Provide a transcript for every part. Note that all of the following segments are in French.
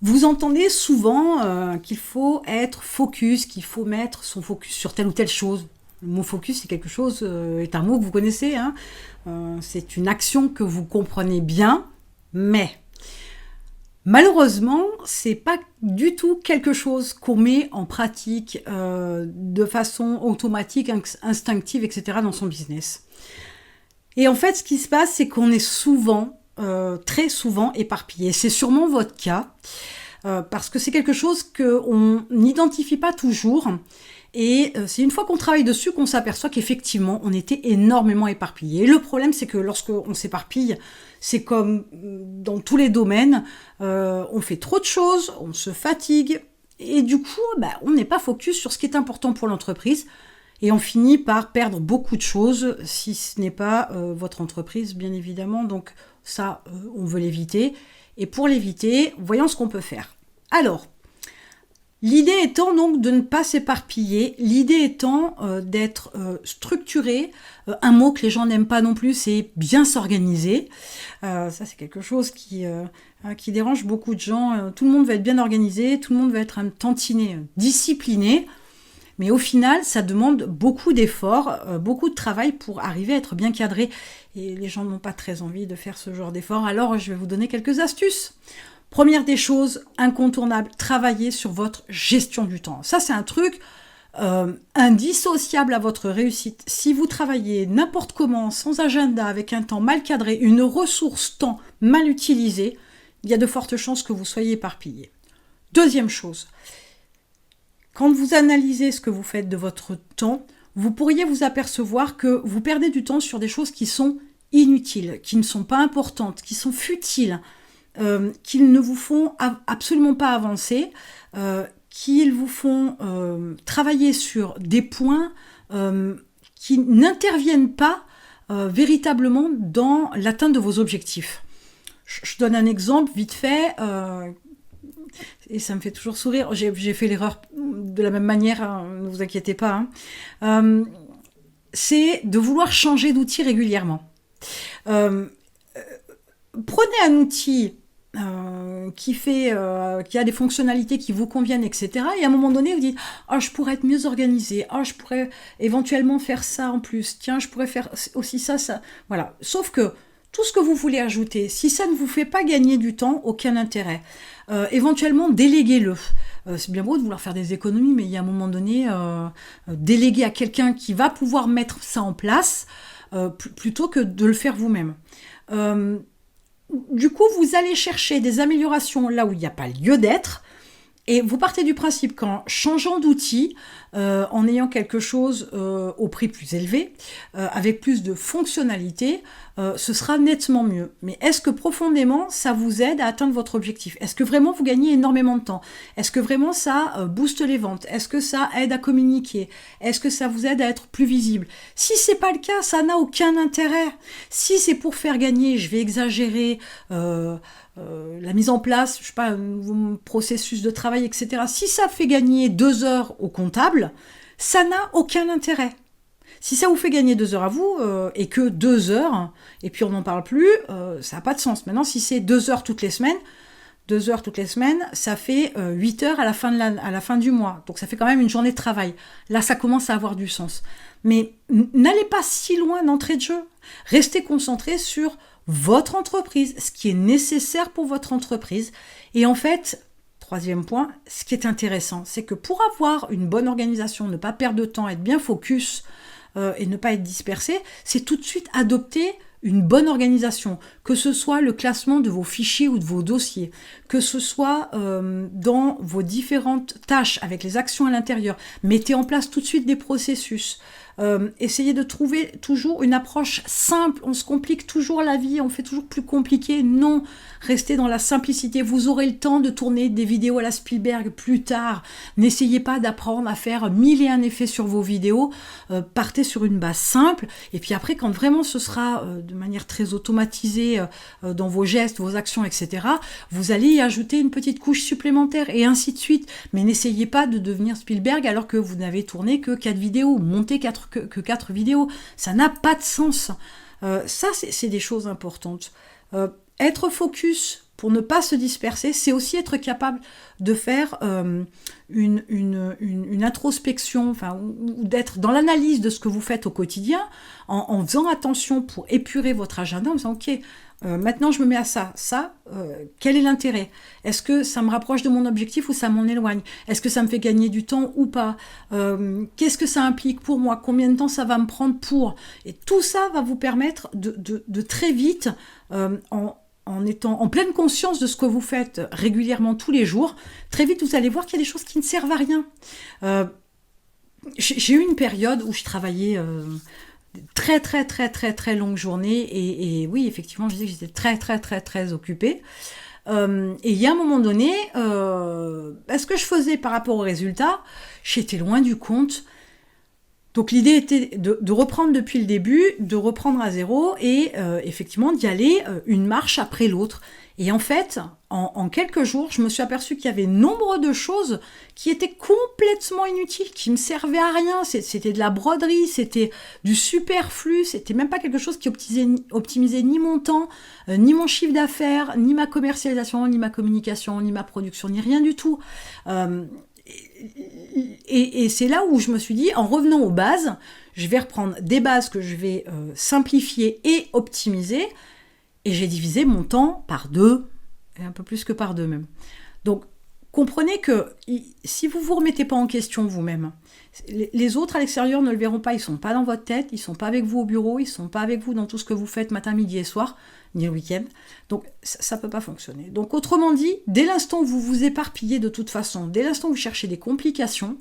Vous entendez souvent qu'il faut être focus, qu'il faut mettre son focus sur telle ou telle chose. Le mot focus, c'est quelque chose, est un mot que vous connaissez, hein. C'est une action que vous comprenez bien, mais malheureusement, c'est pas du tout quelque chose qu'on met en pratique de façon automatique, instinctive, etc. dans son business. Et en fait, ce qui se passe, c'est qu'on est souvent, très souvent éparpillé. C'est sûrement votre cas, parce que c'est quelque chose qu'on n'identifie pas toujours. Et c'est une fois qu'on travaille dessus qu'on s'aperçoit qu'effectivement, on était énormément éparpillé. Et le problème, c'est que lorsqu'on s'éparpille, c'est comme dans tous les domaines, on fait trop de choses, on se fatigue, et du coup, on n'est pas focus sur ce qui est important pour l'entreprise. Et on finit par perdre beaucoup de choses, si ce n'est pas votre entreprise, bien évidemment. Donc ça, on veut l'éviter. Et pour l'éviter, voyons ce qu'on peut faire. Alors, l'idée étant donc de ne pas s'éparpiller, l'idée étant d'être structuré. Un mot que les gens n'aiment pas non plus, c'est bien s'organiser. Ça, c'est quelque chose qui dérange beaucoup de gens. Tout le monde va être bien organisé, tout le monde va être un tantinet discipliné. Mais au final, ça demande beaucoup d'efforts, beaucoup de travail pour arriver à être bien cadré. Et les gens n'ont pas très envie de faire ce genre d'efforts. Alors, je vais vous donner quelques astuces. Première des choses incontournables, travailler sur votre gestion du temps. Ça, c'est un truc indissociable à votre réussite. Si vous travaillez n'importe comment, sans agenda, avec un temps mal cadré, une ressource temps mal utilisée, il y a de fortes chances que vous soyez éparpillé. Deuxième chose, quand vous analysez ce que vous faites de votre temps, vous pourriez vous apercevoir que vous perdez du temps sur des choses qui sont inutiles, qui ne sont pas importantes, qui sont futiles, qui ne vous font absolument pas avancer, qui vous font travailler sur des points qui n'interviennent pas véritablement dans l'atteinte de vos objectifs. Je donne un exemple vite fait, et ça me fait toujours sourire. J'ai fait l'erreur de la même manière, hein, ne vous inquiétez pas. Hein. C'est de vouloir changer d'outil régulièrement. Prenez un outil qui a des fonctionnalités qui vous conviennent, etc. Et à un moment donné, vous dites « je pourrais être mieux organisé. Je pourrais éventuellement faire ça en plus. Tiens, je pourrais faire aussi ça, ça. » Voilà. Sauf que tout ce que vous voulez ajouter, si ça ne vous fait pas gagner du temps, aucun intérêt. Éventuellement, déléguez-le. C'est bien beau de vouloir faire des économies, mais il y a un moment donné, déléguer à quelqu'un qui va pouvoir mettre ça en place, plutôt que de le faire vous-même. Du coup, vous allez chercher des améliorations là où il n'y a pas lieu d'être, et vous partez du principe qu'en changeant d'outil, en ayant quelque chose au prix plus élevé, avec plus de fonctionnalités, ce sera nettement mieux. Mais est-ce que profondément, ça vous aide à atteindre votre objectif? Est-ce que vraiment vous gagnez énormément de temps? Est-ce que vraiment ça booste les ventes? Est-ce que ça aide à communiquer? Est-ce que ça vous aide à être plus visible? Si c'est pas le cas, ça n'a aucun intérêt. Si c'est pour faire gagner, je vais exagérer, la mise en place, je sais pas, un nouveau processus de travail, etc. Si ça fait gagner 2 heures au comptable, ça n'a aucun intérêt. Si ça vous fait gagner 2 heures à vous, et que 2 heures, et puis on n'en parle plus, ça n'a pas de sens. Maintenant, si c'est 2 heures toutes les semaines, 2 heures toutes les semaines, ça fait 8 heures à la fin du mois. Donc ça fait quand même une journée de travail. Là, ça commence à avoir du sens. Mais n'allez pas si loin d'entrée de jeu. Restez concentré sur votre entreprise, ce qui est nécessaire pour votre entreprise. Et en fait, troisième point, ce qui est intéressant, c'est que pour avoir une bonne organisation, ne pas perdre de temps, être bien focus et ne pas être dispersé, c'est tout de suite adopter une bonne organisation, que ce soit le classement de vos fichiers ou de vos dossiers, que ce soit dans vos différentes tâches avec les actions à l'intérieur. Mettez en place tout de suite des processus. Essayez de trouver toujours une approche simple. On se complique toujours la vie, on fait toujours plus compliqué. Non, restez dans la simplicité. Vous aurez le temps de tourner des vidéos à la Spielberg plus tard. N'essayez pas d'apprendre à faire 1001 effets sur vos vidéos. Partez sur une base simple. Et puis après, quand vraiment ce sera de manière très automatisée dans vos gestes, vos actions, etc., vous allez y ajouter une petite couche supplémentaire et ainsi de suite. Mais n'essayez pas de devenir Spielberg alors que vous n'avez tourné que 4 vidéos, monté que 4 vidéos. Ça n'a pas de sens. Ça, c'est des choses importantes. Être focus pour ne pas se disperser, c'est aussi être capable de faire une introspection, ou d'être dans l'analyse de ce que vous faites au quotidien, en faisant attention pour épurer votre agenda, en disant ok, maintenant je me mets à ça, quel est l'intérêt? Est-ce que ça me rapproche de mon objectif ou ça m'en éloigne? Est-ce que ça me fait gagner du temps ou pas? Qu'est-ce que ça implique pour moi? Combien de temps ça va me prendre pour? Et tout ça va vous permettre de très vite, en étant en pleine conscience de ce que vous faites régulièrement tous les jours, très vite vous allez voir qu'il y a des choses qui ne servent à rien. J'ai eu une période où je travaillais très longue journée et oui, effectivement, je disais que j'étais très occupée. Et il y a un moment donné, ce que je faisais par rapport aux résultats, j'étais loin du compte. Donc l'idée était de reprendre depuis le début, de reprendre à zéro et effectivement d'y aller une marche après l'autre. Et en fait, en quelques jours, je me suis aperçue qu'il y avait nombre de choses qui étaient complètement inutiles, qui me servaient à rien. C'était de la broderie, c'était du superflu, c'était même pas quelque chose qui optimisait ni mon temps, ni mon chiffre d'affaires, ni ma commercialisation, ni ma communication, ni ma production, ni rien du tout. Et c'est là où je me suis dit, en revenant aux bases, je vais reprendre des bases que je vais simplifier et optimiser, et j'ai divisé mon temps par 2, et un peu plus que par 2 même. Donc, comprenez que si vous ne vous remettez pas en question vous-même, les autres à l'extérieur ne le verront pas, ils ne sont pas dans votre tête, ils ne sont pas avec vous au bureau, ils ne sont pas avec vous dans tout ce que vous faites matin, midi et soir, ni le week-end. Donc ça ne peut pas fonctionner. Donc autrement dit, dès l'instant où vous vous éparpillez de toute façon, dès l'instant où vous cherchez des complications,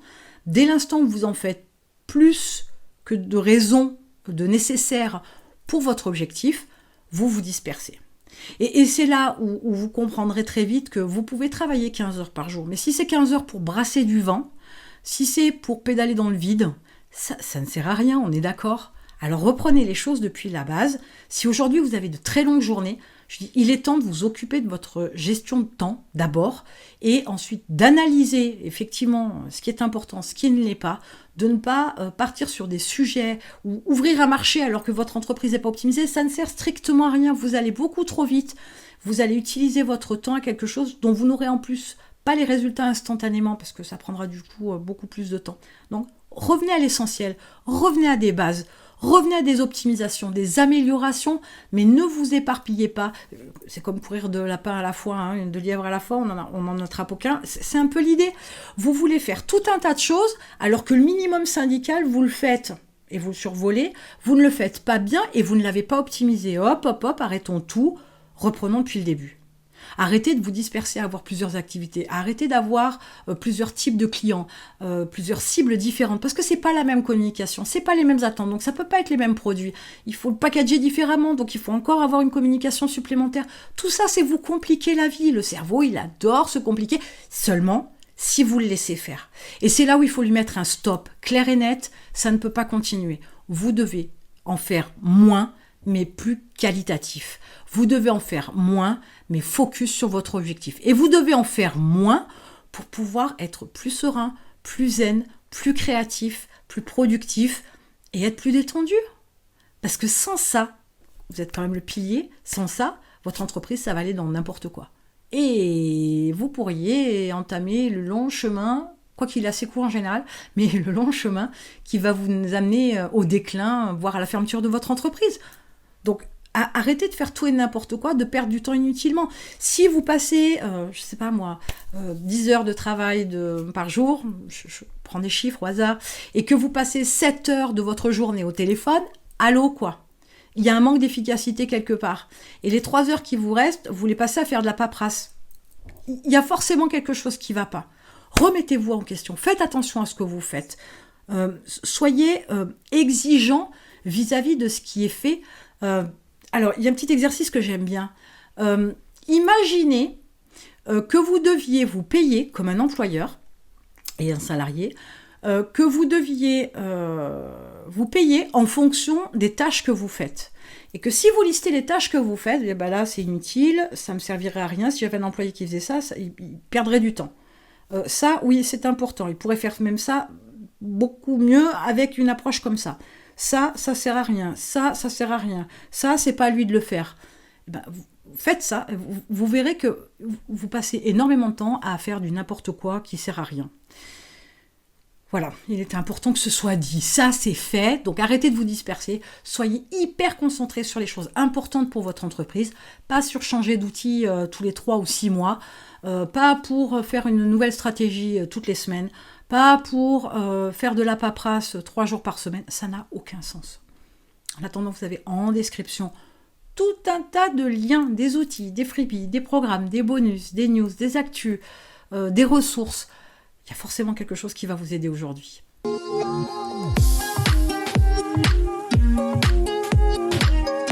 dès l'instant où vous en faites plus que de raisons, de nécessaires pour votre objectif, vous vous dispersez. Et c'est là où vous comprendrez très vite que vous pouvez travailler 15 heures par jour. Mais si c'est 15 heures pour brasser du vent, si c'est pour pédaler dans le vide, ça ne sert à rien, on est d'accord? Alors reprenez les choses depuis la base. Si aujourd'hui vous avez de très longues journées, je dis, il est temps de vous occuper de votre gestion de temps d'abord et ensuite d'analyser effectivement ce qui est important, ce qui ne l'est pas, de ne pas partir sur des sujets ou ouvrir un marché alors que votre entreprise n'est pas optimisée, ça ne sert strictement à rien, vous allez beaucoup trop vite, vous allez utiliser votre temps à quelque chose dont vous n'aurez en plus pas les résultats instantanément parce que ça prendra du coup beaucoup plus de temps. Donc revenez à l'essentiel, revenez à des bases, revenez à des optimisations, des améliorations, mais ne vous éparpillez pas. C'est comme courir de lapin à la fois, hein, de lièvre à la fois, on n'en attrape aucun. C'est un peu l'idée. Vous voulez faire tout un tas de choses, alors que le minimum syndical, vous le faites et vous le survolez, vous ne le faites pas bien et vous ne l'avez pas optimisé. Hop, arrêtons tout, reprenons depuis le début. Arrêtez de vous disperser à avoir plusieurs activités. Arrêtez d'avoir plusieurs types de clients, plusieurs cibles différentes, parce que c'est pas la même communication, c'est pas les mêmes attentes, donc ça peut pas être les mêmes produits. Il faut le packager différemment, donc il faut encore avoir une communication supplémentaire. Tout ça, c'est vous compliquer la vie. Le cerveau, il adore se compliquer, seulement si vous le laissez faire. Et c'est là où il faut lui mettre un stop clair et net. Ça ne peut pas continuer. Vous devez en faire moins, mais plus qualitatif. Vous devez en faire moins, mais focus sur votre objectif. Et vous devez en faire moins pour pouvoir être plus serein, plus zen, plus créatif, plus productif et être plus détendu. Parce que sans ça, vous êtes quand même le pilier, sans ça, votre entreprise, ça va aller dans n'importe quoi. Et vous pourriez entamer le long chemin, quoi qu'il est assez court en général, mais le long chemin qui va vous amener au déclin, voire à la fermeture de votre entreprise. Donc, arrêtez de faire tout et n'importe quoi, de perdre du temps inutilement. Si vous passez, 10 heures de travail par jour, je prends des chiffres au hasard, et que vous passez 7 heures de votre journée au téléphone, allô quoi? Il y a un manque d'efficacité quelque part. Et les 3 heures qui vous restent, vous les passez à faire de la paperasse. Il y a forcément quelque chose qui ne va pas. Remettez-vous en question, faites attention à ce que vous faites. Soyez exigeant vis-à-vis de ce qui est fait. Alors, il y a un petit exercice que j'aime bien. Imaginez que vous deviez vous payer comme un employeur et un salarié, que vous deviez vous payer en fonction des tâches que vous faites. Et que si vous listez les tâches que vous faites, eh ben là c'est inutile, ça ne me servirait à rien. Si j'avais un employé qui faisait ça, il perdrait du temps. Ça, oui, c'est important. Il pourrait faire même ça beaucoup mieux avec une approche comme ça. Ça sert à rien. Ça sert à rien. Ça, c'est pas à lui de le faire. Ben, faites ça, vous verrez que vous passez énormément de temps à faire du n'importe quoi qui sert à rien. Voilà, il était important que ce soit dit. Ça, c'est fait. Donc, arrêtez de vous disperser. Soyez hyper concentrés sur les choses importantes pour votre entreprise. Pas sur changer d'outil tous les 3 ou 6 mois. Pas pour faire une nouvelle stratégie toutes les semaines. Pas pour faire de la paperasse 3 jours par semaine. Ça n'a aucun sens. En attendant, vous avez en description tout un tas de liens, des outils, des freebies, des programmes, des bonus, des news, des actus, des ressources. Il y a forcément quelque chose qui va vous aider aujourd'hui.